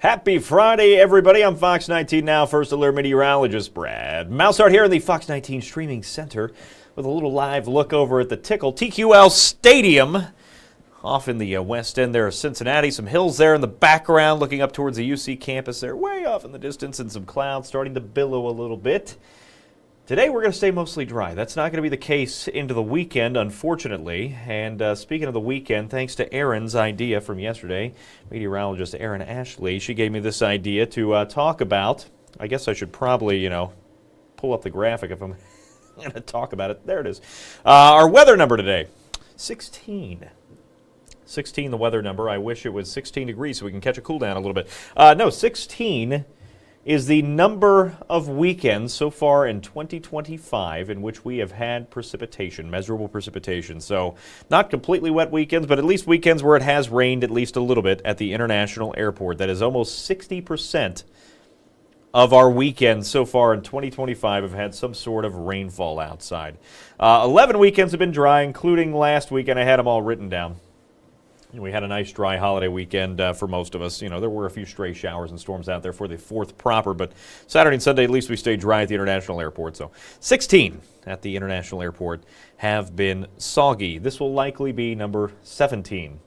Happy Friday, everybody. I'm Fox 19 Now, First Alert Meteorologist Brad Maushart here in the Fox 19 Streaming Center with a little live look over at the Tickle TQL Stadium off in the west end there of Cincinnati. Some hills there in the background looking up towards the UC campus there, way off in the distance, and some clouds starting to billow a little bit. Today we're going to stay mostly dry. That's not going to be the case into the weekend, unfortunately. And speaking of the weekend, thanks to Erin's idea from yesterday, meteorologist Erin Ashley, she gave me this idea to talk about. I guess I should probably, pull up the graphic if I'm going to talk about it. There it is. Our weather number today, 16. 16, the weather number. I wish it was 16 degrees so we can catch a cool down a little bit. No, 16 is the number of weekends so far in 2025 in which we have had precipitation, measurable precipitation. So not completely wet weekends, but at least weekends where it has rained at least a little bit at the International Airport. That is almost 60% of our weekends so far in 2025 have had some sort of rainfall outside. 11 weekends have been dry, including last weekend. I had them all written down. We had a nice dry holiday weekend for most of us. There were a few stray showers and storms out there for the 4th proper, but Saturday and Sunday at least we stayed dry at the International Airport. So 16 at the International Airport have been soggy. This will likely be number 17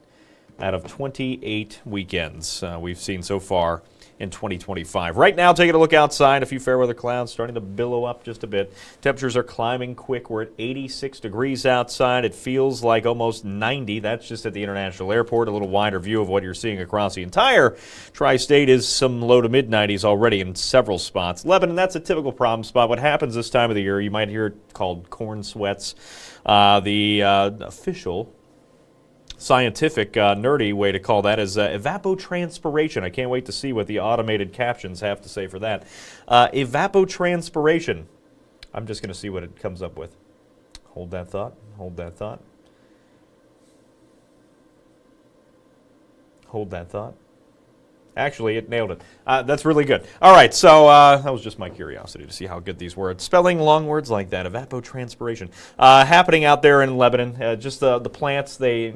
out of 28 weekends we've seen so far in 2025. Right now, taking a look outside, a few fair weather clouds starting to billow up just a bit. Temperatures are climbing quick. We're at 86 degrees outside. It feels like almost 90. That's just at the International Airport. A little wider view of what you're seeing across the entire tri-state is some low to mid-90s already in several spots. Lebanon, that's a typical problem spot. What happens this time of the year, you might hear it called corn sweats. The official scientific, nerdy way to call that is evapotranspiration. I can't wait to see what the automated captions have to say for that. Evapotranspiration. I'm just going to see what it comes up with. Hold that thought. Hold that thought. Hold that thought. Actually, it nailed it. That's really good. All right, so that was just my curiosity to see how good these were. Spelling long words like that, evapotranspiration. Happening out there in Lebanon, just the plants, they,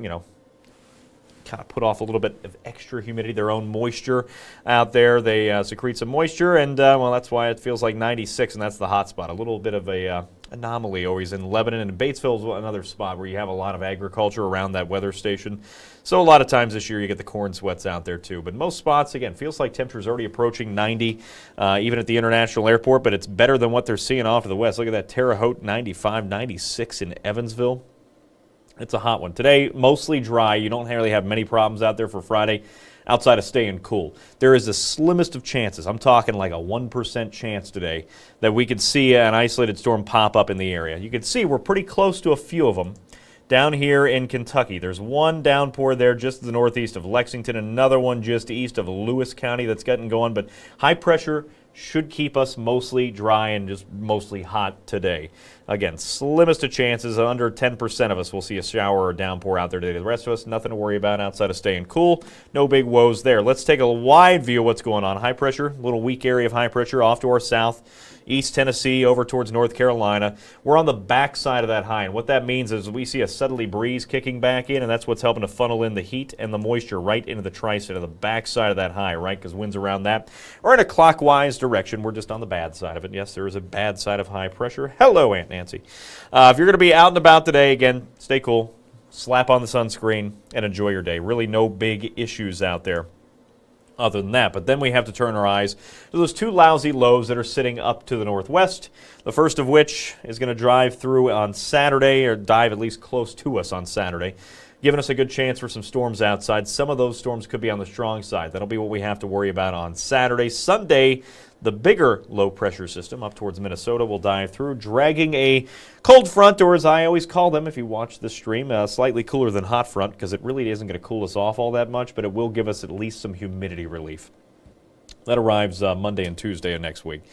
kind of put off a little bit of extra humidity, their own moisture out there. They secrete some moisture, and, well, that's why it feels like 96, and that's the hot spot. A little bit of a anomaly always in Lebanon, and Batesville is another spot where you have a lot of agriculture around that weather station. So a lot of times this year you get the corn sweats out there too. But most spots, again, feels like temperatures already approaching 90, even at the International Airport, but it's better than what they're seeing off to the west. Look at that Terre Haute, 95, 96 in Evansville. It's a hot one. Today, mostly dry. You don't really have many problems out there for Friday outside of staying cool. There is the slimmest of chances, I'm talking like a 1% chance today, that we could see an isolated storm pop up in the area. You can see we're pretty close to a few of them down here in Kentucky. There's one downpour there just to the northeast of Lexington, another one just east of Lewis County that's getting going, but high pressure should keep us mostly dry and just mostly hot today. Again, slimmest of chances, under 10% of us will see a shower or downpour out there today. The rest of us, nothing to worry about outside of staying cool. No big woes there. Let's take a wide view of what's going on. High pressure, little weak area of high pressure off to our south. East Tennessee over towards North Carolina. We're on the back side of that high, and what that means is we see a southerly breeze kicking back in, and that's what's helping to funnel in the heat and the moisture right into the tri-state of the back side of that high, right, because winds around that are in a clockwise direction. We're just on the bad side of it. Yes, there is a bad side of high pressure. Hello, Aunt Nancy. If you're going to be out and about today, again, stay cool, slap on the sunscreen, and enjoy your day. Really no big issues out there other than that. But then we have to turn our eyes to those two lousy lows that are sitting up to the northwest, the first of which is going to drive through on Saturday, or dive at least close to us on Saturday, giving us a good chance for some storms outside. Some of those storms could be on the strong side. That'll be what we have to worry about on Saturday. Sunday, the bigger low-pressure system up towards Minnesota will dive through, dragging a cold front, or as I always call them if you watch this stream, slightly cooler than hot front, because it really isn't going to cool us off all that much, but it will give us at least some humidity relief. That arrives Monday and Tuesday of next week.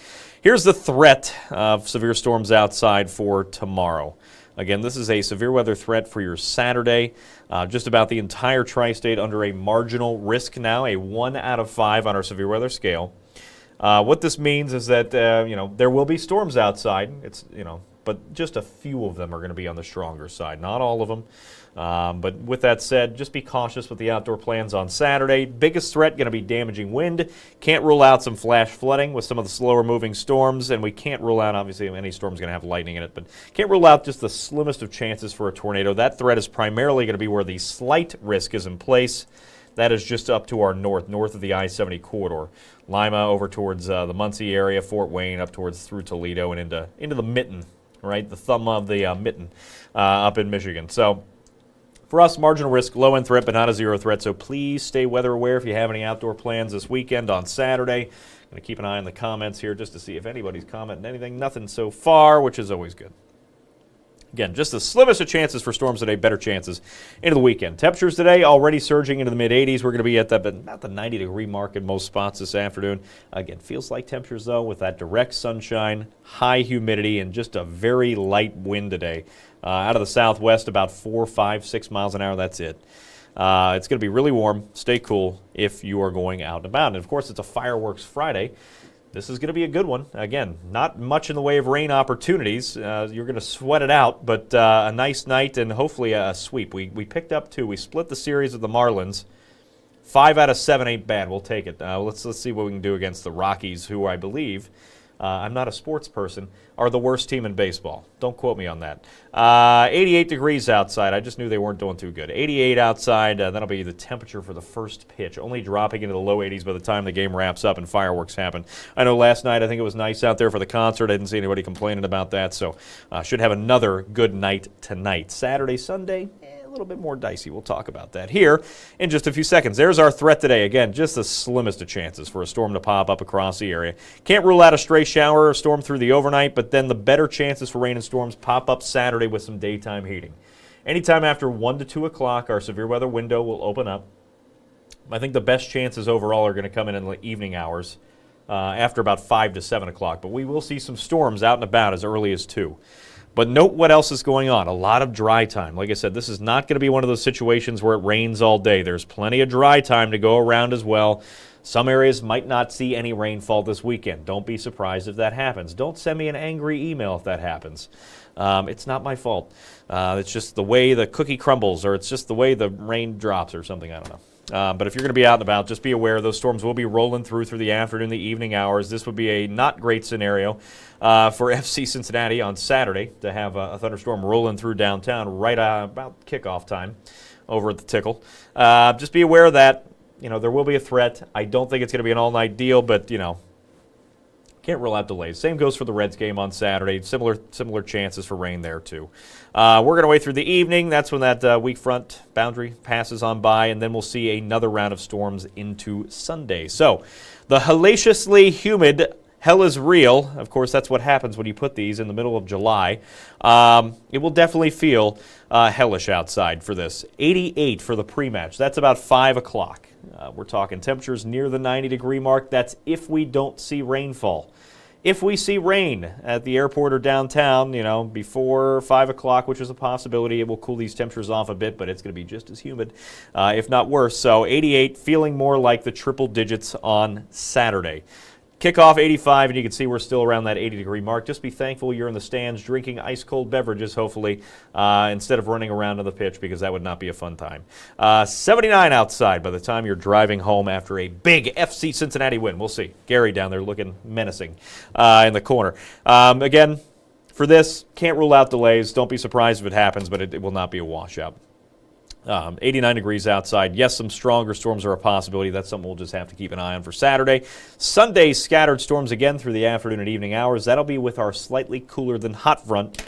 Here's the threat of severe storms outside for tomorrow. Again, this is a severe weather threat for your Saturday. Just about the entire tri-state under a marginal risk now, a 1 out of 5 on our severe weather scale. What this means is that, there will be storms outside. It's, but just a few of them are going to be on the stronger side. Not all of them. But with that said, just be cautious with the outdoor plans on Saturday. Biggest threat going to be damaging wind. Can't rule out some flash flooding with some of the slower moving storms, and we can't rule out, obviously, any storm's going to have lightning in it, but can't rule out just the slimmest of chances for a tornado. That threat is primarily going to be where the slight risk is in place. That is just up to our north of the I-70 corridor. Lima over towards the Muncie area, Fort Wayne, up towards through Toledo and into the mitten, right? The thumb of the mitten up in Michigan. So for us, marginal risk, low-end threat, but not a zero threat. So please stay weather aware if you have any outdoor plans this weekend on Saturday. I'm going to keep an eye on the comments here just to see if anybody's commenting anything. Nothing so far, which is always good. Again, just the slimmest of chances for storms today, better chances into the weekend. Temperatures today already surging into the mid-80s. We're going to be at about the 90-degree mark in most spots this afternoon. Again, feels like temperatures, though, with that direct sunshine, high humidity, and just a very light wind today. Out of the southwest, about 4, 5, 6 miles an hour. That's it. It's going to be really warm. Stay cool if you are going out and about. And, of course, it's a Fireworks Friday. This is going to be a good one. Again, not much in the way of rain opportunities. You're going to sweat it out, but a nice night and hopefully a sweep. We picked up 2. We split the series with the Marlins. 5 out of 7 ain't bad. We'll take it. Let's see what we can do against the Rockies, who I believe, I'm not a sports person, are the worst team in baseball. Don't quote me on that. 88 degrees outside. I just knew they weren't doing too good. 88 outside. That'll be the temperature for the first pitch, only dropping into the low 80s by the time the game wraps up and fireworks happen. I know last night I think it was nice out there for the concert. I didn't see anybody complaining about that, so should have another good night tonight. Saturday, Sunday, a little bit more dicey. We'll talk about that here in just a few seconds. There's our threat today. Again, just the slimmest of chances for a storm to pop up across the area. Can't rule out a stray shower or storm through the overnight, but then the better chances for rain and storms pop up Saturday with some daytime heating. Anytime after 1 to 2 o'clock, our severe weather window will open up. I think the best chances overall are going to come in the evening hours after about 5 to 7 o'clock, but we will see some storms out and about as early as 2. But note what else is going on. A lot of dry time. Like I said, this is not going to be one of those situations where it rains all day. There's plenty of dry time to go around as well. Some areas might not see any rainfall this weekend. Don't be surprised if that happens. Don't send me an angry email if that happens. It's not my fault. It's just the way the cookie crumbles, or it's just the way the rain drops or something. I don't know. But if you're going to be out and about, just be aware those storms will be rolling through the afternoon, the evening hours. This would be a not great scenario for FC Cincinnati on Saturday to have a thunderstorm rolling through downtown right about kickoff time over at the Tickle. Just be aware of that. There will be a threat. I don't think it's going to be an all-night deal, but, can't rule out delays. Same goes for the Reds game on Saturday. Similar chances for rain there, too. We're going to wait through the evening. That's when that weak front boundary passes on by, and then we'll see another round of storms into Sunday. So the hellaciously humid hell is real. Of course, that's what happens when you put these in the middle of July. It will definitely feel hellish outside for this. 88 for the pre-match. That's about 5 o'clock. We're talking temperatures near the 90-degree mark. That's if we don't see rainfall. If we see rain at the airport or downtown, before 5 o'clock, which is a possibility, it will cool these temperatures off a bit, but it's going to be just as humid, if not worse. So 88, feeling more like the triple digits on Saturday. Kickoff 85, and you can see we're still around that 80-degree mark. Just be thankful you're in the stands drinking ice-cold beverages, hopefully, instead of running around on the pitch, because that would not be a fun time. 79 outside by the time you're driving home after a big FC Cincinnati win. We'll see. Gary down there looking menacing in the corner. Again, for this, can't rule out delays. Don't be surprised if it happens, but it will not be a washout. 89 degrees outside. Yes, some stronger storms are a possibility. That's something we'll just have to keep an eye on for Saturday. Sunday, scattered storms again through the afternoon and evening hours. That'll be with our slightly cooler than hot front.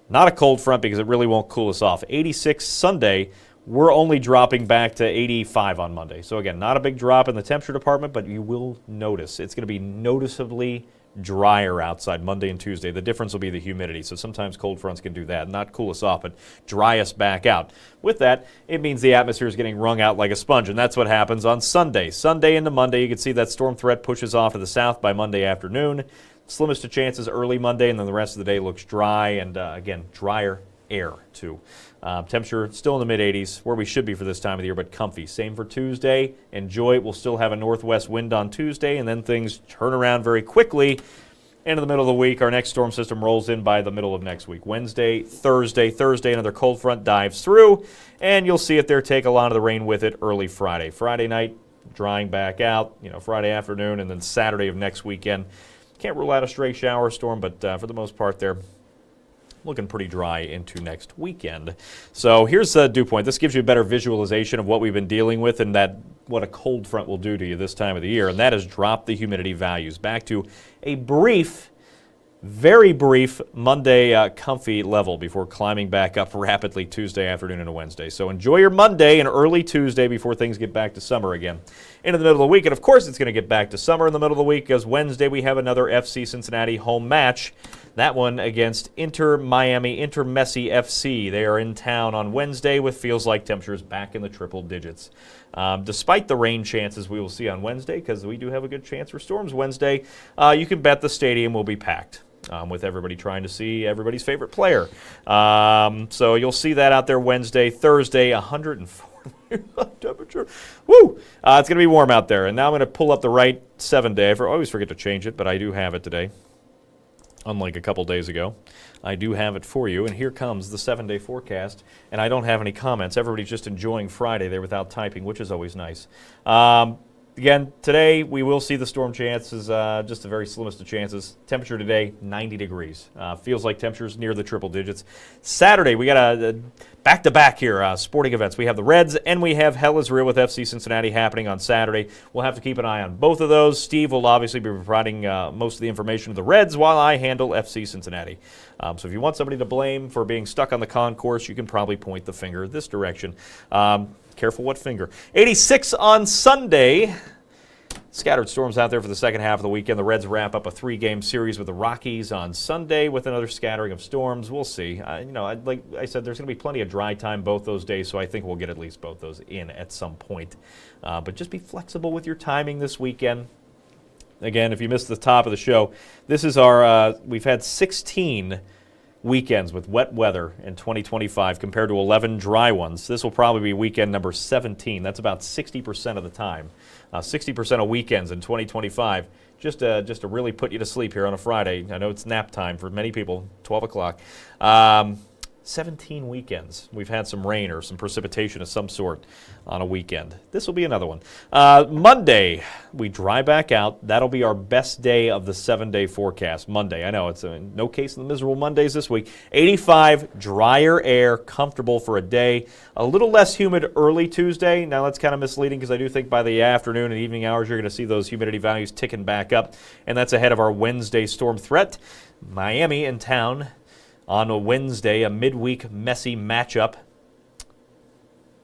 Not a cold front because it really won't cool us off. 86 Sunday. We're only dropping back to 85 on Monday. So again, not a big drop in the temperature department, but you will notice. It's going to be noticeably drier outside Monday and Tuesday. The difference will be the humidity. So sometimes cold fronts can do that. Not cool us off, but dry us back out. With that, it means the atmosphere is getting wrung out like a sponge, and that's what happens on Sunday. Sunday into Monday, you can see that storm threat pushes off to the south by Monday afternoon. Slimmest of chances early Monday, and then the rest of the day looks dry, and again, drier air too. Temperature still in the mid-80s, where we should be for this time of the year, but comfy. Same for Tuesday. Enjoy it. We'll still have a northwest wind on Tuesday, and then things turn around very quickly Into the middle of the week, our next storm system rolls in by the middle of next week. Wednesday, Thursday, another cold front dives through, and you'll see it there take a lot of the rain with it early Friday. Friday night, drying back out, Friday afternoon, and then Saturday of next weekend. Can't rule out a stray shower storm, but for the most part they're looking pretty dry into next weekend. So here's the dew point. This gives you a better visualization of what we've been dealing with and what a cold front will do to you this time of the year, and that is drop the humidity values back to a very brief Monday comfy level before climbing back up rapidly Tuesday afternoon into Wednesday. So enjoy your Monday and early Tuesday before things get back to summer again. Into the middle of the week, and of course it's going to get back to summer in the middle of the week because Wednesday we have another FC Cincinnati home match. That one against Inter Messi FC. They are in town on Wednesday with feels like temperatures back in the triple digits. Despite the rain chances we will see on Wednesday, because we do have a good chance for storms Wednesday, you can bet the stadium will be packed. With everybody trying to see everybody's favorite player. So you'll see that out there Wednesday, Thursday, 104 temperature. Woo! It's going to be warm out there. And now I'm going to pull up the right 7-day. I always forget to change it, but I do have it today. Unlike a couple days ago, I do have it for you. And here comes the 7-day forecast. And I don't have any comments. Everybody's just enjoying Friday there without typing, which is always nice. Again, today we will see the storm chances, just the very slimmest of chances. Temperature today, 90 degrees. Feels like temperatures near the triple digits. Saturday, we got a back-to-back here, sporting events. We have the Reds and we have Hell is Real with FC Cincinnati happening on Saturday. We'll have to keep an eye on both of those. Steve will obviously be providing most of the information to the Reds while I handle FC Cincinnati. So if you want somebody to blame for being stuck on the concourse, you can probably point the finger this direction. Careful what finger. 86 on Sunday. Scattered storms out there for the second half of the weekend. The Reds wrap up a 3-game series with the Rockies on Sunday with another scattering of storms. We'll see. Like I said, there's going to be plenty of dry time both those days, so I think we'll get at least both those in at some point. But just be flexible with your timing this weekend. Again, if you missed the top of the show, this is our, we've had 16 weekends with wet weather in 2025 compared to 11 dry ones. This will probably be weekend number 17. That's about 60% of the time. 60% of weekends in 2025. Just to really put you to sleep here on a Friday. I know it's nap time for many people, 12 o'clock. 17 weekends. We've had some rain or some precipitation of some sort on a weekend. This will be another one. Monday, we dry back out. That'll be our best day of the 7-day forecast. Monday, I know it's no case in the miserable Mondays this week. 85, drier air, comfortable for a day. A little less humid early Tuesday. Now that's kind of misleading because I do think by the afternoon and evening hours you're going to see those humidity values ticking back up. And that's ahead of our Wednesday storm threat. Miami in town on a Wednesday, a midweek messy matchup.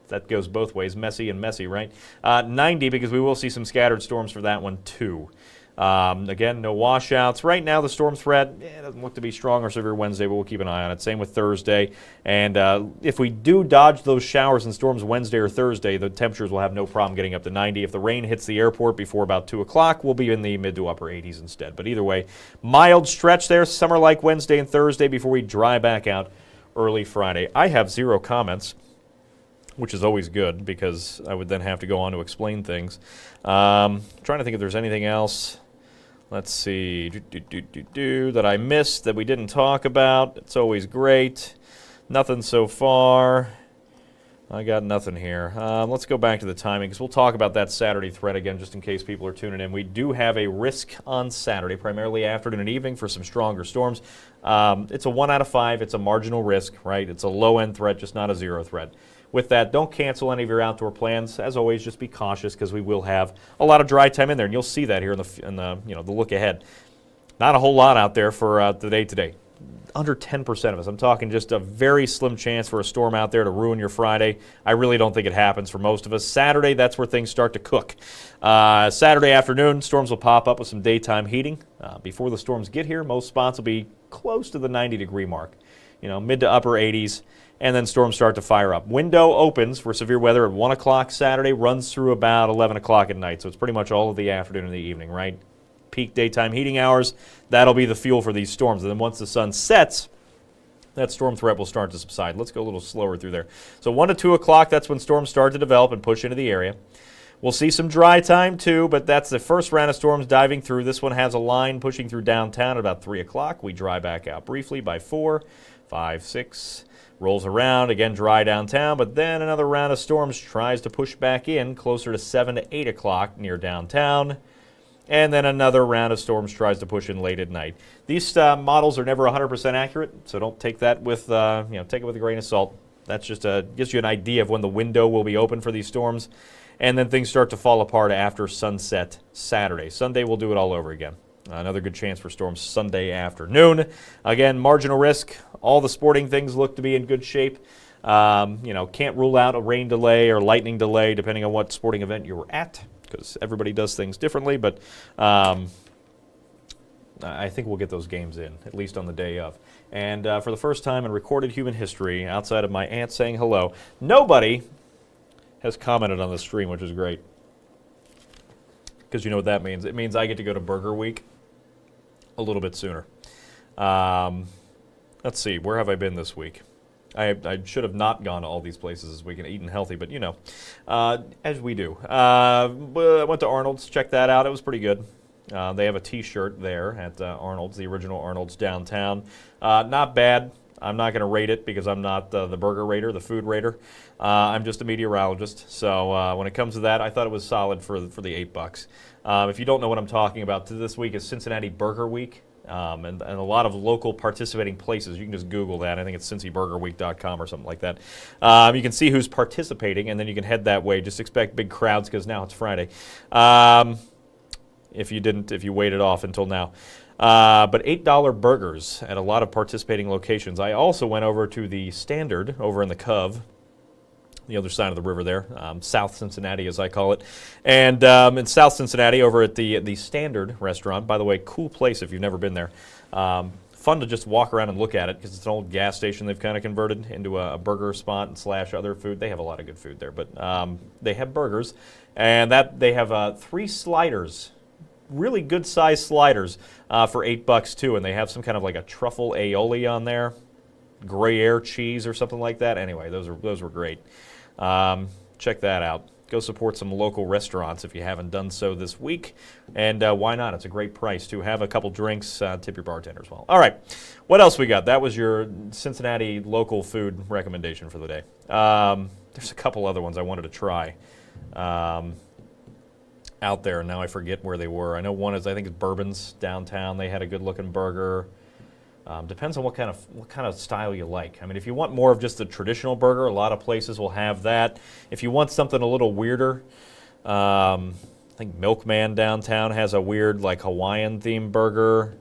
That goes both ways, messy and messy, right? 90 because we will see some scattered storms for that one too. Again, no washouts. Right now, the storm threat doesn't look to be strong or severe Wednesday, but we'll keep an eye on it. Same with Thursday. And if we do dodge those showers and storms Wednesday or Thursday, the temperatures will have no problem getting up to 90. If the rain hits the airport before about 2 o'clock, we'll be in the mid to upper 80s instead. But either way, mild stretch there, summer-like Wednesday and Thursday before we dry back out early Friday. I have 0 comments, which is always good because I would then have to go on to explain things. Trying to think if there's anything else. Let's see, that I missed that we didn't talk about. It's always great. Nothing so far. I got nothing here. Let's go back to the timing because we'll talk about that Saturday threat again just in case people are tuning in. We do have a risk on Saturday, primarily afternoon and evening for some stronger storms. It's a 1 out of 5. It's a marginal risk, right? It's a low-end threat, just not a 0 threat. With that, don't cancel any of your outdoor plans. As always, just be cautious because we will have a lot of dry time in there, and you'll see that here in the look ahead. Not a whole lot out there for the day today. Under 10% of us. I'm talking just a very slim chance for a storm out there to ruin your Friday. I really don't think it happens for most of us. Saturday, that's where things start to cook. Saturday afternoon, storms will pop up with some daytime heating. Before the storms get here, most spots will be close to the 90-degree mark. Mid to upper 80s. And then storms start to fire up. Window opens for severe weather at 1 o'clock Saturday, runs through about 11 o'clock at night. So it's pretty much all of the afternoon and the evening, right? Peak daytime heating hours, that'll be the fuel for these storms. And then once the sun sets, that storm threat will start to subside. Let's go a little slower through there. So 1 to 2 o'clock, that's when storms start to develop and push into the area. We'll see some dry time too, but that's the first round of storms diving through. This one has a line pushing through downtown at about 3 o'clock. We dry back out briefly by 4, 5, 6. Rolls around, again dry downtown, but then another round of storms tries to push back in closer to 7 to 8 o'clock near downtown. And then another round of storms tries to push in late at night. These models are never 100% accurate, so don't take that with, take it with a grain of salt. That's just gives you an idea of when the window will be open for these storms. And then things start to fall apart after sunset Saturday. Sunday, we'll do it all over again. Another good chance for storms Sunday afternoon. Again, marginal risk. All the sporting things look to be in good shape. Can't rule out a rain delay or lightning delay depending on what sporting event you were at, because everybody does things differently. But I think we'll get those games in, at least on the day of. And for the first time in recorded human history, outside of my aunt saying hello, nobody has commented on the stream, which is great. Because you know what that means. It means I get to go to Burger Week a little bit sooner. Let's see, where have I been this week? I should have not gone to all these places this week and eaten healthy, but as we do. I went to Arnold's, checked that out. It was pretty good. They have a T-shirt there at Arnold's, the original Arnold's downtown. Not bad. I'm not going to rate it because I'm not the burger rater, the food rater. I'm just a meteorologist. So when it comes to that, I thought it was solid for the $8. If you don't know what I'm talking about, this week is Cincinnati Burger Week. And a lot of local participating places. You can just Google that. I think it's cincyburgerweek.com or something like that. You can see who's participating, and then you can head that way. Just expect big crowds because now it's Friday. If you waited off until now. But $8 burgers at a lot of participating locations. I also went over to the Standard over in the Cove, the other side of the river there, South Cincinnati as I call it. And in South Cincinnati over at the Standard restaurant, by the way, cool place if you've never been there. Fun to just walk around and look at it because it's an old gas station they've kind of converted into a burger spot and / other food. They have a lot of good food there, but they have burgers. And they have 3 sliders, really good sized sliders for $8 too. And they have some kind of like a truffle aioli on there, Gruyere cheese or something like that. Anyway, those were great. Check that out. Go support some local restaurants if you haven't done so this week. And why not? It's a great price to have a couple drinks, tip your bartender as well. All right, what else we got? That was your Cincinnati local food recommendation for the day. There's a couple other ones I wanted to try out there, and now I forget where they were. I know one is, I think it's Bourbon's downtown. They had a good-looking burger. Depends on what kind of style you like. I mean, if you want more of just the traditional burger, a lot of places will have that. If you want something a little weirder, I think Milkman downtown has a weird, like, Hawaiian-themed burger.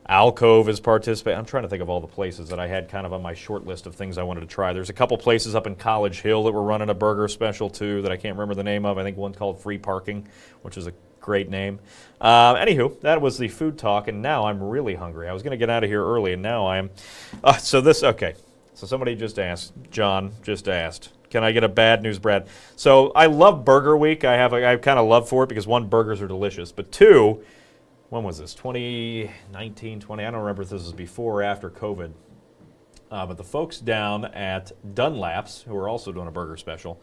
Alcove is participating. I'm trying to think of all the places that I had kind of on my short list of things I wanted to try. There's a couple places up in College Hill that were running a burger special, too, that I can't remember the name of. I think one called Free Parking, which is a great name. Anywho, that was the food talk, and now I'm really hungry. I was going to get out of here early, and now I'm... okay. So somebody just asked, John just asked, can I get a bad news, Brad? So I love Burger Week. I have kind of love for it because, one, burgers are delicious, but two, when was this? 2019, 20? I don't remember if this was before or after COVID. But the folks down at Dunlap's, who are also doing a burger special,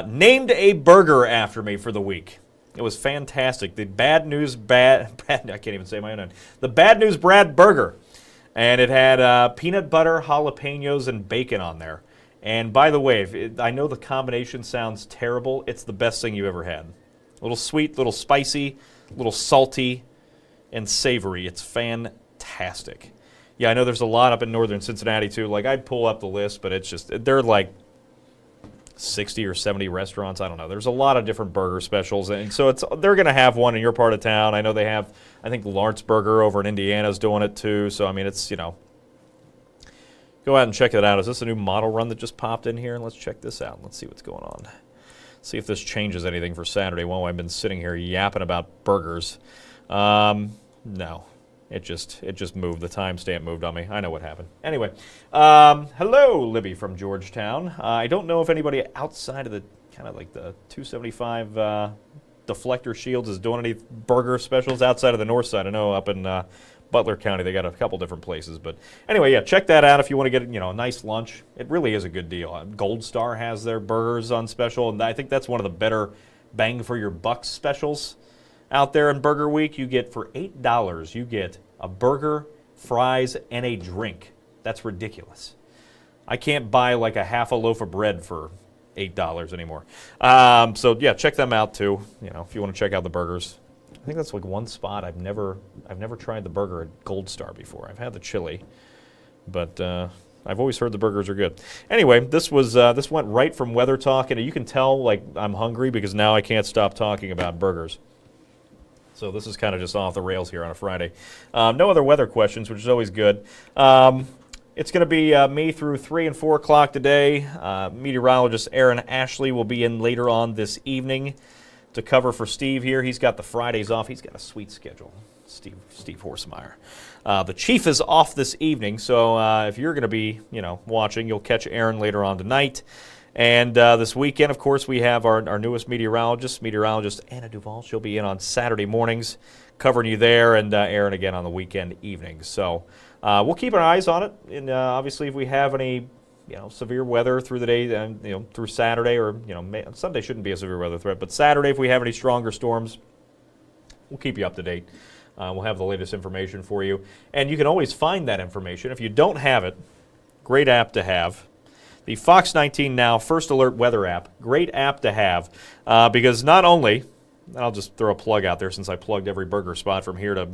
named a burger after me for the week. It was fantastic. The Bad News I can't even say my own name. The Bad News Brad Burger. And it had peanut butter, jalapenos, and bacon on there. And by the way, I know the combination sounds terrible. It's the best thing you ever had. A little sweet, a little spicy, a little salty, and savory. It's fantastic. Yeah, I know there's a lot up in northern Cincinnati, too. Like, I'd pull up the list, but it's just, they're like 60 or 70 restaurants. I don't know. There's a lot of different burger specials, and so they're going to have one in your part of town. I know they have, I think Lawrence Burger over in Indiana is doing it too. So, I mean, it's, go out and check it out. Is this a new model run that just popped in here? And let's check this out. Let's see what's going on. See if this changes anything for Saturday while I've been sitting here yapping about burgers. No. It just moved. The timestamp moved on me. I know what happened. Anyway, hello, Libby from Georgetown. I don't know if anybody outside of the kind of like the 275 deflector shields is doing any burger specials outside of the north side. I know up in Butler County they got a couple different places. But anyway, yeah, check that out if you want to get a nice lunch. It really is a good deal. Gold Star has their burgers on special, and I think that's one of the better bang for your buck specials out there in Burger Week. You get, for $8, you get a burger, fries, and a drink. That's ridiculous. I can't buy like a half a loaf of bread for $8 anymore. So yeah, check them out too. You know, if you want to check out the burgers. I think that's like one spot I've never tried the burger at Gold Star before. I've had the chili, but I've always heard the burgers are good. Anyway, this went right from Weather Talk, and you can tell like I'm hungry because now I can't stop talking about burgers. So this is kind of just off the rails here on a Friday. No other weather questions, which is always good. It's going to be me through 3 and 4 o'clock today. Meteorologist Aaron Ashley will be in later on this evening to cover for Steve here. He's got the Fridays off. He's got a sweet schedule, Steve Horsemeyer. The Chief is off this evening, so if you're going to be, watching, you'll catch Aaron later on tonight. And this weekend, of course, we have our newest meteorologist Anna Duvall. She'll be in on Saturday mornings, covering you there, and Aaron again on the weekend evenings. So we'll keep our eyes on it, and obviously, if we have any, severe weather through the day, and through Saturday, or Sunday shouldn't be a severe weather threat, but Saturday, if we have any stronger storms, we'll keep you up to date. We'll have the latest information for you, and you can always find that information. If you don't have it, great app to have. The Fox 19 Now First Alert Weather app, great app to have, because not only, I'll just throw a plug out there since I plugged every burger spot from here to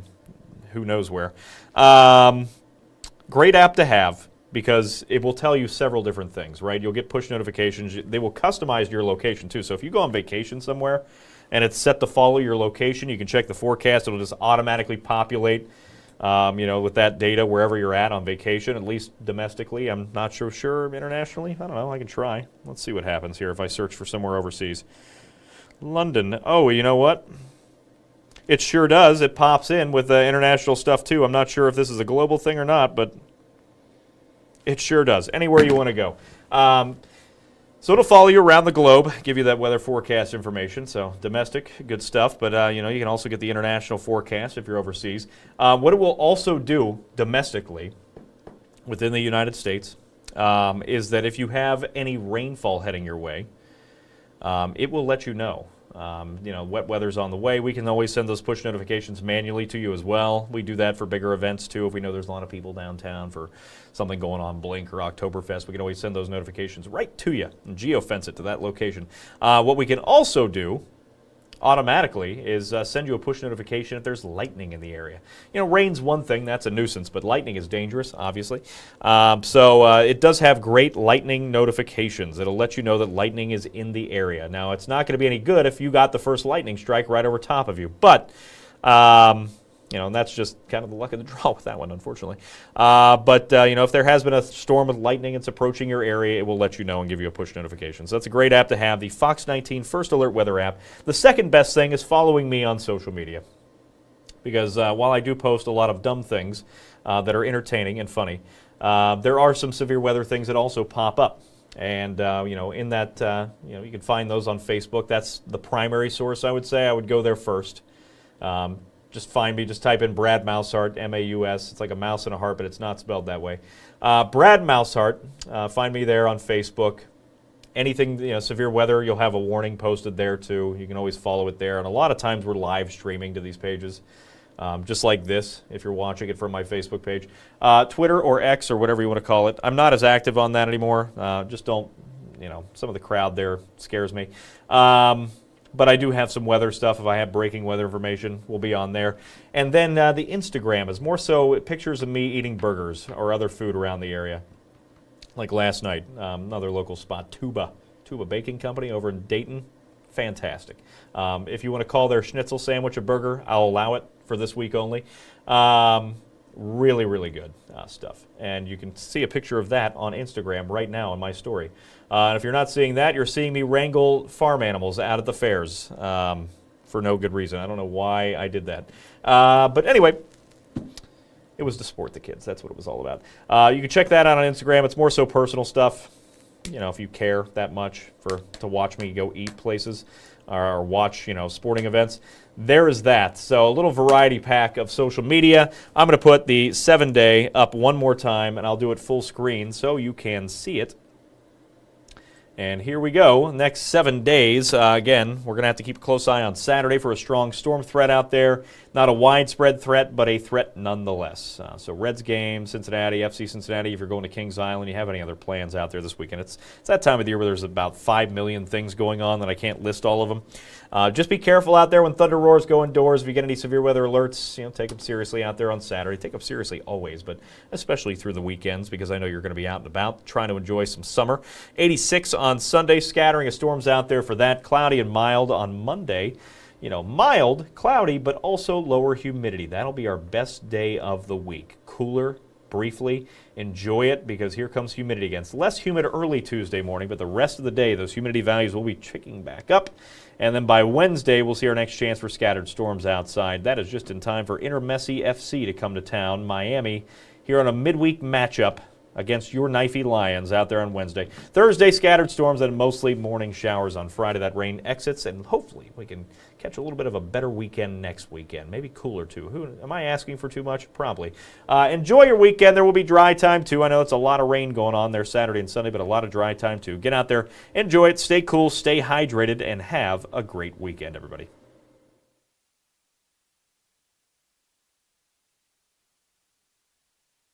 who knows where. Great app to have because it will tell you several different things, right? You'll get push notifications. They will customize your location too. So if you go on vacation somewhere and it's set to follow your location, you can check the forecast. It'll just automatically populate with that data wherever you're at on vacation, at least domestically. I'm not sure internationally. I don't know. I can try. Let's see what happens here if I search for somewhere overseas. London. Oh, you know what? It sure does. It pops in with international stuff too. I'm not sure if this is a global thing or not, but it sure does. Anywhere you want to go. So it'll follow you around the globe, give you that weather forecast information. So domestic, good stuff. But, you can also get the international forecast if you're overseas. What it will also do domestically within the United States is that if you have any rainfall heading your way, it will let you know. Wet weather's on the way. We can always send those push notifications manually to you as well. We do that for bigger events too. If we know there's a lot of people downtown for something going on, Blink or Oktoberfest, we can always send those notifications right to you and geofence it to that location. What we can also do automatically is send you a push notification if there's lightning in the area. Rain's one thing, that's a nuisance, but lightning is dangerous, obviously. So it does have great lightning notifications. It'll let you know that lightning is in the area. Now, it's not going to be any good if you got the first lightning strike right over top of you, but that's just kind of the luck of the draw with that one, unfortunately. But if there has been a storm with lightning that's approaching your area, it will let you know and give you a push notification. So that's a great app to have, the Fox 19 First Alert Weather app. The second best thing is following me on social media. Because while I do post a lot of dumb things that are entertaining and funny, there are some severe weather things that also pop up. And, in that, you can find those on Facebook. That's the primary source, I would say. I would go there first. Just find me. Just type in Brad Maushart, M-A-U-S. It's like a mouse and a heart, but it's not spelled that way. Brad Maushart. Find me there on Facebook. Anything, severe weather, you'll have a warning posted there too. You can always follow it there. And a lot of times we're live streaming to these pages, just like this, if you're watching it from my Facebook page. Twitter or X or whatever you want to call it. I'm not as active on that anymore. Just don't, some of the crowd there scares me. But I do have some weather stuff. If I have breaking weather information, we'll be on there. And then the Instagram is more so pictures of me eating burgers or other food around the area. Like last night, another local spot, Tuba Baking Company over in Dayton. Fantastic. If you want to call their schnitzel sandwich a burger, I'll allow it for this week only. Really, really good stuff. And you can see a picture of that on Instagram right now in my story. And if you're not seeing that, you're seeing me wrangle farm animals out at the fairs for no good reason. I don't know why I did that. But anyway, it was to support the kids. That's what it was all about. You can check that out on Instagram. It's more so personal stuff. If you care that much to watch me go eat places or watch, sporting events, there is that. So a little variety pack of social media. I'm going to put the 7-day up one more time, and I'll do it full screen so you can see it. And here we go. Next 7 days. Again, we're going to have to keep a close eye on Saturday for a strong storm threat out there. Not a widespread threat, but a threat nonetheless. So Reds game, Cincinnati, FC Cincinnati. If you're going to Kings Island, you have any other plans out there this weekend? It's that time of the year where there's about 5 million things going on that I can't list all of them. Just be careful out there when thunder roars. Go indoors. If you get any severe weather alerts, take them seriously out there on Saturday. Take them seriously always, but especially through the weekends because I know you're going to be out and about trying to enjoy some summer. 86 on Sunday, scattering of storms out there for that. Cloudy and mild on Monday. Mild, cloudy, but also lower humidity. That'll be our best day of the week. Cooler, briefly. Enjoy it because here comes humidity again. It's less humid early Tuesday morning, but the rest of the day, those humidity values will be ticking back up. And then by Wednesday, we'll see our next chance for scattered storms outside. That is just in time for Intermessi FC to come to town. Miami here on a midweek matchup against your knifey Lions out there on Wednesday. Thursday, scattered storms and mostly morning showers on Friday. That rain exits, and hopefully we can catch a little bit of a better weekend next weekend. Maybe cooler, too. Am I asking for too much? Probably. Enjoy your weekend. There will be dry time, too. I know it's a lot of rain going on there Saturday and Sunday, but a lot of dry time, too. Get out there, enjoy it, stay cool, stay hydrated, and have a great weekend, everybody.